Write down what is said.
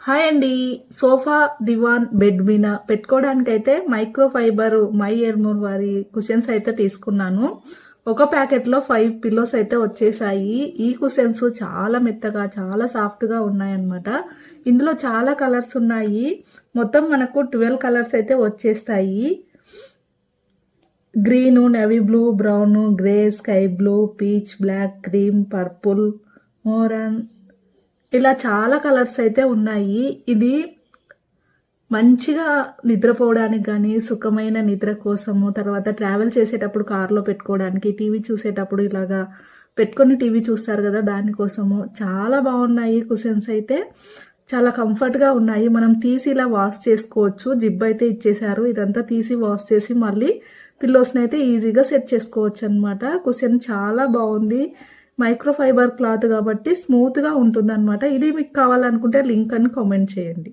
Hi అండి. Sofa, దివాన్, bed మీద పెట్టుకోవడానికైతే micro fibre my ఎర్మూర్ వారి కుషన్స్ అయితే తీసుకున్నాను. ఒక ప్యాకెట్లో 5 పిల్లోస్ అయితే వచ్చేసాయి. ఈ కుషన్స్ చాలా మెత్తగా చాలా సాఫ్ట్గా ఉన్నాయన్నమాట. ఇందులో చాలా కలర్స్ ఉన్నాయి. మొత్తం మనకు 12 కలర్స్ అయితే వచ్చేస్తాయి. Green, navy blue, brown, grey, sky blue, peach, black, cream, purple, maroon, ఇలా చాలా కలర్స్ అయితే ఉన్నాయి. ఇది మంచిగా నిద్రపోవడానికి కానీ, సుఖమైన నిద్ర కోసము, తర్వాత ట్రావెల్ చేసేటప్పుడు కార్లో పెట్టుకోవడానికి, టీవీ చూసేటప్పుడు ఇలాగా పెట్టుకొని టీవీ చూస్తారు కదా, దానికోసము చాలా బాగున్నాయి. కుషన్స్ అయితే చాలా కంఫర్ట్గా ఉన్నాయి. మనం తీసి ఇలా వాష్ చేసుకోవచ్చు. జిబ్ అయితే ఇచ్చేసారు. ఇదంతా తీసి వాష్ చేసి మళ్ళీ పిల్లోస్ని అయితే ఈజీగా సెట్ చేసుకోవచ్చు అనమాట. కుషన్ చాలా బాగుంది. మైక్రో ఫైబర్ క్లాత్ కాబట్టి స్మూత్గా ఉంటుంది అనమాట. ఇది మీకు కావాలనుకుంటే లింక్ అని కామెంట్ చేయండి.